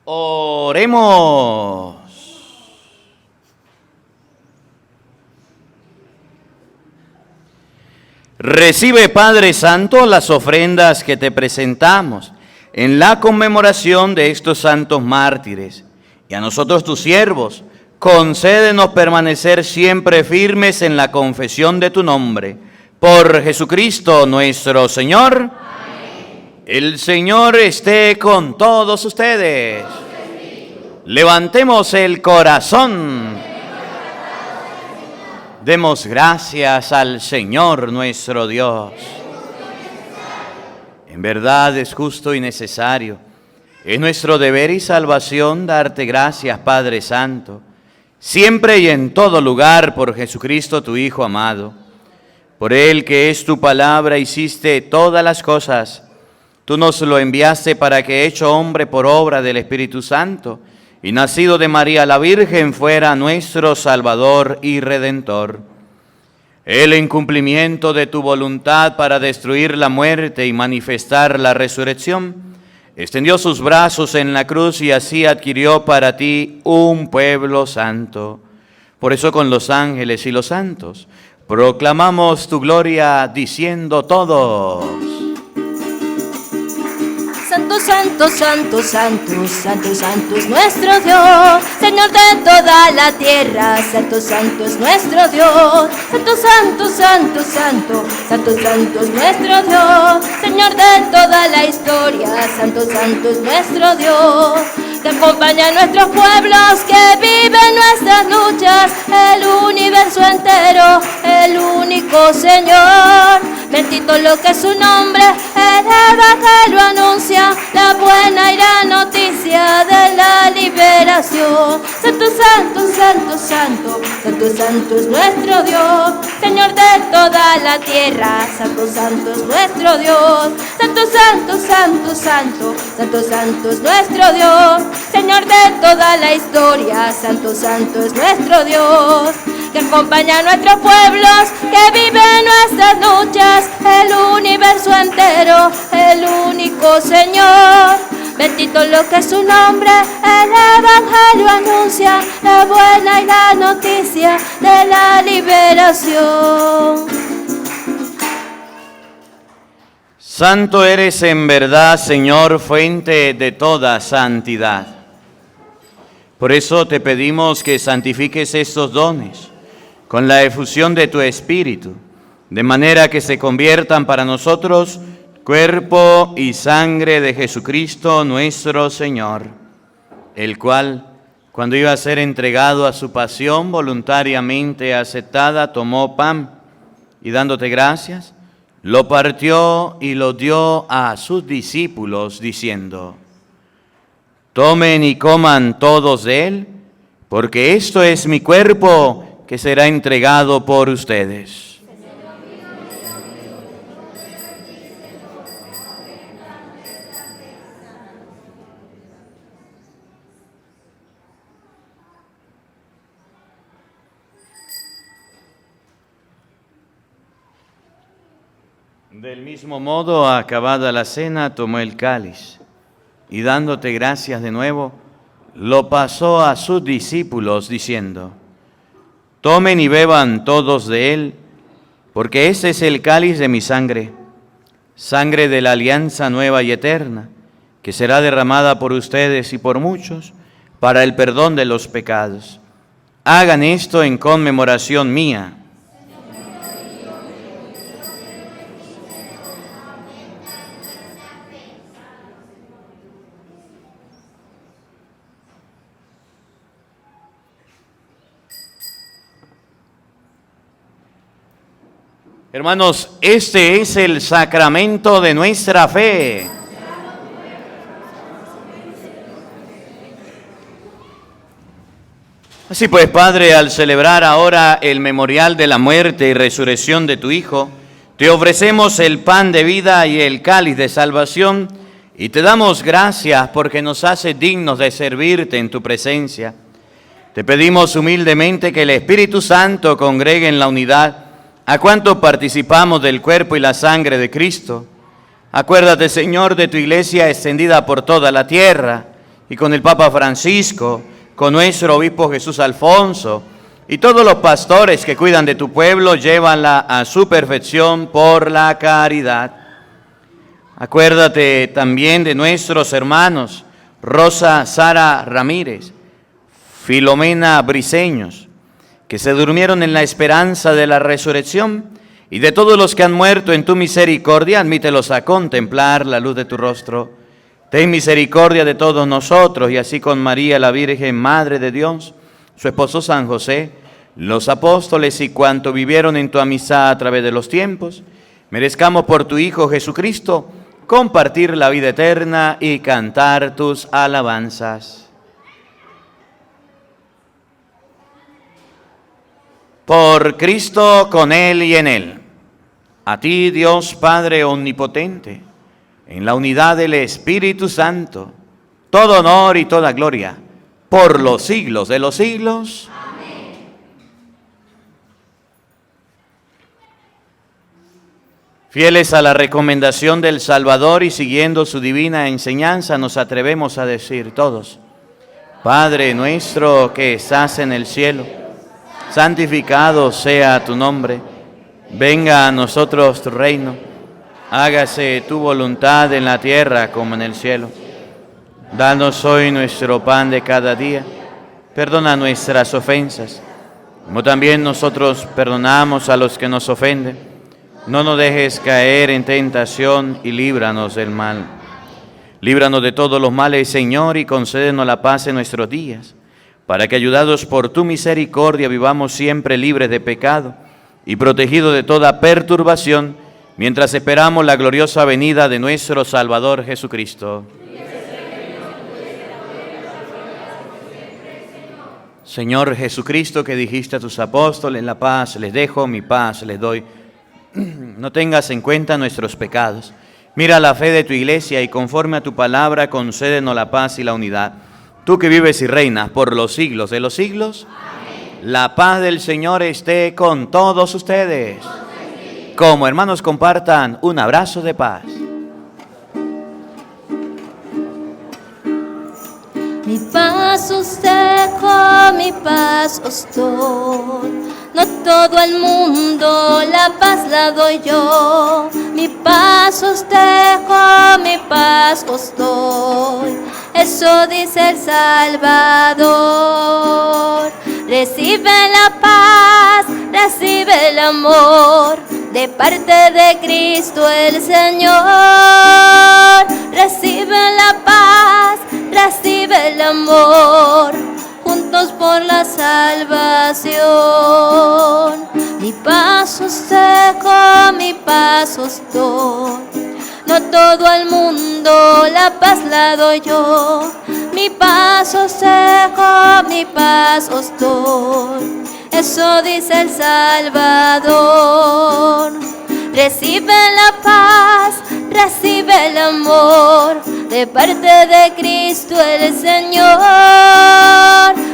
Oremos. Recibe, Padre Santo, las ofrendas que te presentamos en la conmemoración de estos santos mártires. Y a nosotros, tus siervos, concédenos permanecer siempre firmes en la confesión de tu nombre. Por Jesucristo nuestro Señor. Amén. El Señor esté con todos ustedes. Levantemos el corazón. Demos gracias al Señor nuestro Dios. En verdad es justo y necesario. Es nuestro deber y salvación darte gracias, Padre Santo, siempre y en todo lugar, por Jesucristo tu Hijo amado. Por Él, que es tu palabra, hiciste todas las cosas. Tú nos lo enviaste para que, hecho hombre por obra del Espíritu Santo y nacido de María la Virgen, fuera nuestro Salvador y Redentor. Él, en cumplimiento de tu voluntad para destruir la muerte y manifestar la resurrección, extendió sus brazos en la cruz y así adquirió para ti un pueblo santo. Por eso, con los ángeles y los santos proclamamos tu gloria diciendo todos: Santo, santo, santo, santo, santo, santo es nuestro Dios, Señor de toda la tierra. Santo, santo es nuestro Dios. Santo, santo, santo, santo, santo, santo es nuestro Dios, Señor de toda la historia. Santo, santo es nuestro Dios, que acompaña a nuestros pueblos, que viven nuestras luchas, el universo entero, el único Señor. Bendito lo que es su nombre, el evangelio anuncia la buena y la noticia de la liberación. Santo, santo, santo, santo, santo, santo es nuestro Dios, Señor de toda la tierra. Santo, santo es nuestro Dios. Santo, santo, santo, santo, santo, santo es nuestro Dios, Señor de toda la historia. Santo, santo es nuestro Dios, que acompaña a nuestros pueblos, que viven nuestras luchas, el universo entero, el único Señor. Bendito lo que es su nombre, el evangelio anuncia la buena y la noticia de la liberación. Santo eres en verdad, Señor, fuente de toda santidad. Por eso te pedimos que santifiques estos dones con la efusión de tu Espíritu, de manera que se conviertan para nosotros cuerpo y sangre de Jesucristo nuestro Señor, el cual, cuando iba a ser entregado a su pasión voluntariamente aceptada, tomó pan y, dándote gracias, lo partió y lo dio a sus discípulos, diciendo: tomen y coman todos de él, porque esto es mi cuerpo que será entregado por ustedes. Del mismo modo, acabada la cena, tomó el cáliz y dándote gracias de nuevo, lo pasó a sus discípulos diciendo: tomen y beban todos de él, porque este es el cáliz de mi sangre, sangre de la alianza nueva y eterna, que será derramada por ustedes y por muchos para el perdón de los pecados. Hagan esto en conmemoración mía. Hermanos, este es el sacramento de nuestra fe. Así pues, Padre, al celebrar ahora el memorial de la muerte y resurrección de tu Hijo, te ofrecemos el pan de vida y el cáliz de salvación y te damos gracias porque nos haces dignos de servirte en tu presencia. Te pedimos humildemente que el Espíritu Santo congregue en la unidad a cuanto participamos del cuerpo y la sangre de Cristo. Acuérdate, Señor, de tu iglesia extendida por toda la tierra y con el Papa Francisco, con nuestro obispo Jesús Alfonso y todos los pastores que cuidan de tu pueblo, llévala a su perfección por la caridad. Acuérdate también de nuestros hermanos Rosa Sara Ramírez, Filomena Briceños, que se durmieron en la esperanza de la resurrección, y de todos los que han muerto en tu misericordia, admítelos a contemplar la luz de tu rostro. Ten misericordia de todos nosotros, y así con María la Virgen, Madre de Dios, su esposo San José, los apóstoles y cuanto vivieron en tu amistad a través de los tiempos, merezcamos por tu Hijo Jesucristo compartir la vida eterna y cantar tus alabanzas. Por Cristo, con Él y en Él. A ti, Dios Padre omnipotente, en la unidad del Espíritu Santo, todo honor y toda gloria, por los siglos de los siglos. Amén. Fieles a la recomendación del Salvador y siguiendo su divina enseñanza, nos atrevemos a decir todos: Padre nuestro que estás en el cielo, santificado sea tu nombre, venga a nosotros tu reino, hágase tu voluntad en la tierra como en el cielo. Danos hoy nuestro pan de cada día, perdona nuestras ofensas, como también nosotros perdonamos a los que nos ofenden. No nos dejes caer en tentación y líbranos del mal. Líbranos de todos los males, Señor, y concédenos la paz en nuestros días, para que, ayudados por tu misericordia, vivamos siempre libres de pecado y protegidos de toda perturbación, mientras esperamos la gloriosa venida de nuestro Salvador Jesucristo. Señor Jesucristo, que dijiste a tus apóstoles: la paz les dejo, mi paz les doy. No tengas en cuenta nuestros pecados. Mira la fe de tu iglesia y conforme a tu palabra concédenos la paz y la unidad. Tú que vives y reinas por los siglos de los siglos. Amén. La paz del Señor esté con todos ustedes. Como hermanos, compartan un abrazo de paz. Mi paz os dejo, mi paz os doy. No todo el mundo la paz la doy yo. Mi paz os dejo, mi paz os doy. Eso dice el Salvador. Recibe la paz, recibe el amor de parte de Cristo el Señor. Recibe la paz, recibe el amor, juntos por la salvación. Mi paz os dejo, mi paz os doy. No todo el mundo la paz la doy yo. Mi paz os dejo, mi paz os doy. Eso dice el Salvador. Recibe la paz, recibe el amor de parte de Cristo el Señor.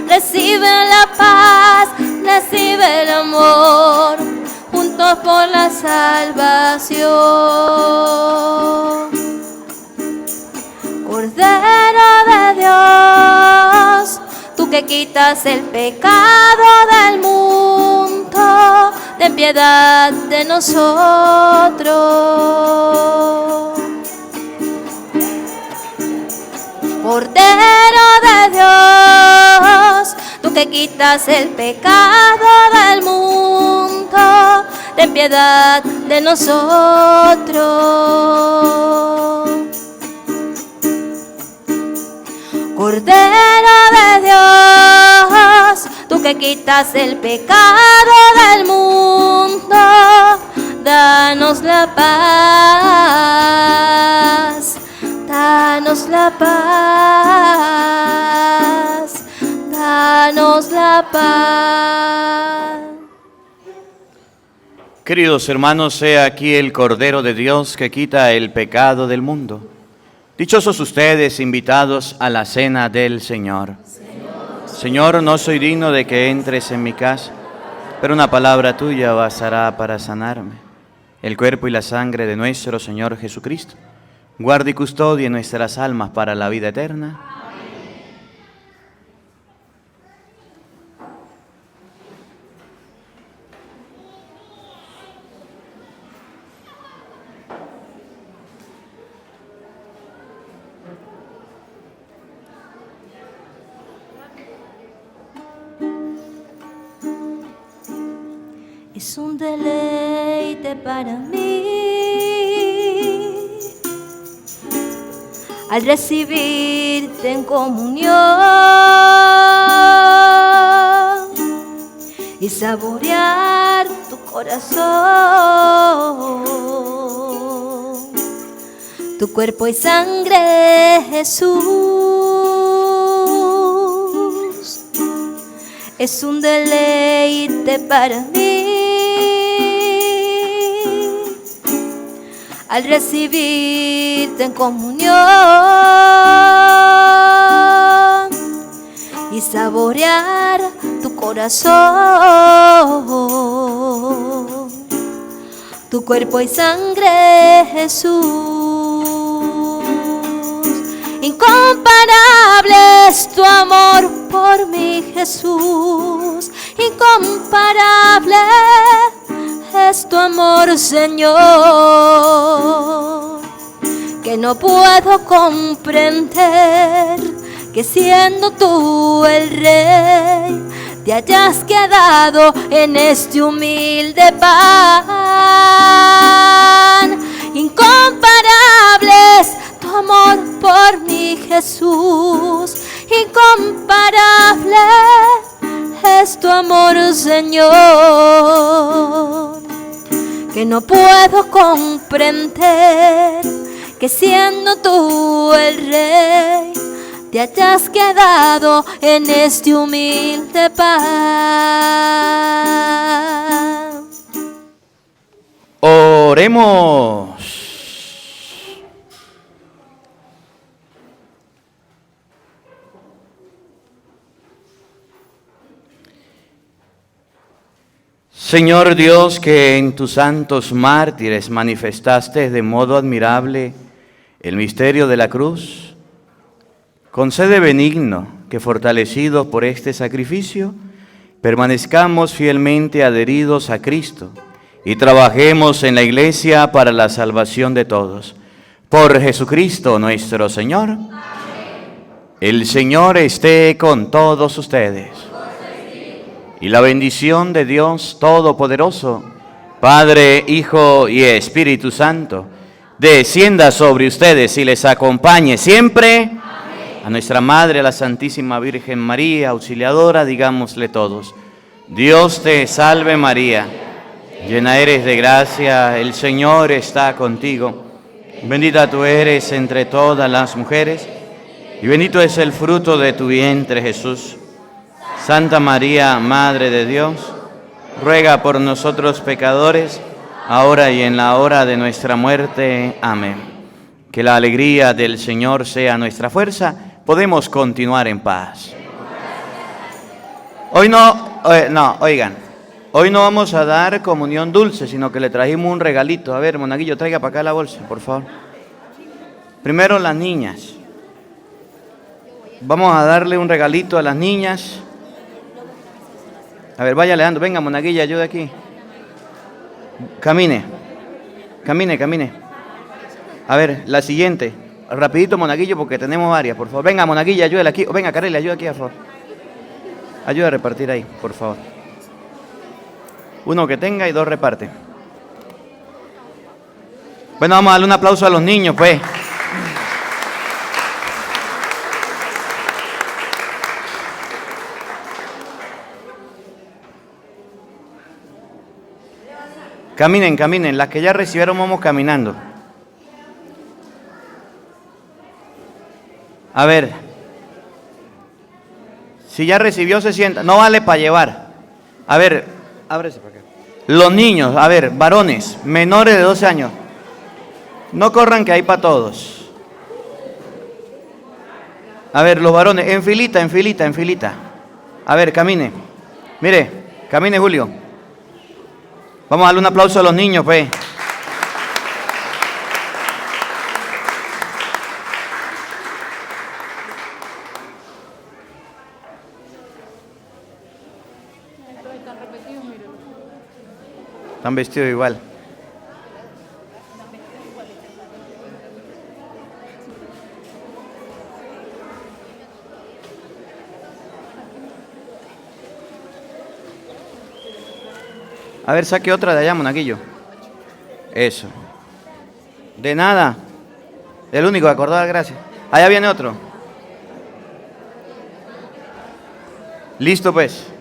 Recibe la paz, recibe el amor, juntos por la salvación. Cordero de Dios, tú que quitas el pecado del mundo, ten piedad de nosotros. Cordero de Dios, tú que quitas el pecado del mundo, ten piedad de nosotros. Cordero de Dios, tú que quitas el pecado del mundo, danos la paz, danos la paz, danos la paz. Queridos hermanos, he aquí el Cordero de Dios que quita el pecado del mundo. Dichosos ustedes, invitados a la cena del Señor. Señor, no soy digno de que entres en mi casa, pero una palabra tuya bastará para sanarme. El cuerpo y la sangre de nuestro Señor Jesucristo guarde y custodie nuestras almas para la vida eterna. Es un deleite para mí al recibirte en comunión y saborear tu corazón, tu cuerpo y sangre, Jesús. Es un deleite para mí al recibirte en comunión y saborear tu corazón, tu cuerpo y sangre, Jesús. Incomparable es tu amor por mí, Jesús. Incomparable es tu amor, Señor, que no puedo comprender que siendo tú el Rey, te hayas quedado en este humilde pan. Incomparable es tu amor por mí, Jesús. Incomparable es tu amor, Señor, que no puedo comprender que siendo tú el Rey, te hayas quedado en este humilde pan. Oremos. Señor Dios, que en tus santos mártires manifestaste de modo admirable el misterio de la cruz, concede benigno que, fortalecidos por este sacrificio, permanezcamos fielmente adheridos a Cristo y trabajemos en la Iglesia para la salvación de todos. Por Jesucristo nuestro Señor. Amén. El Señor esté con todos ustedes. Y la bendición de Dios Todopoderoso, Padre, Hijo y Espíritu Santo, descienda sobre ustedes y les acompañe siempre. Amén. A nuestra Madre, a la Santísima Virgen María, Auxiliadora, digámosle todos: Dios te salve María, llena eres de gracia, el Señor está contigo. Bendita tú eres entre todas las mujeres, y bendito es el fruto de tu vientre, Jesús. Santa María, Madre de Dios, ruega por nosotros pecadores, ahora y en la hora de nuestra muerte. Amén. Que la alegría del Señor sea nuestra fuerza. Podemos continuar en paz. Oigan, Hoy no vamos a dar comunión dulce, sino que le trajimos un regalito. A ver, monaguillo, traiga para acá la bolsa, por favor. Primero las niñas. Vamos a darle un regalito a las niñas. A ver, vaya Leandro, venga, monaguilla, ayude aquí. Camine, camine, camine. A ver, la siguiente. Rapidito, monaguillo, porque tenemos varias, por favor. Venga, monaguilla, ayúdale aquí. Venga, Carely, ayuda aquí, por favor. Ayuda a repartir ahí, por favor. Uno que tenga y dos reparte. Bueno, vamos a darle un aplauso a los niños, pues. Caminen, caminen. Las que ya recibieron, vamos caminando. A ver. Si ya recibió, se sienta. No vale para llevar. A ver, ábrese para acá. Los niños, a ver, varones, menores de 12 años. No corran que hay para todos. A ver, los varones, en filita, en filita, en filita. A ver, camine. Mire, camine, Julio. Vamos a darle un aplauso a los niños, pues. Están vestidos igual. A ver, saque otra de allá, monaguillo. Eso. De nada. El único, acordar, gracias. Allá viene otro. Listo, pues.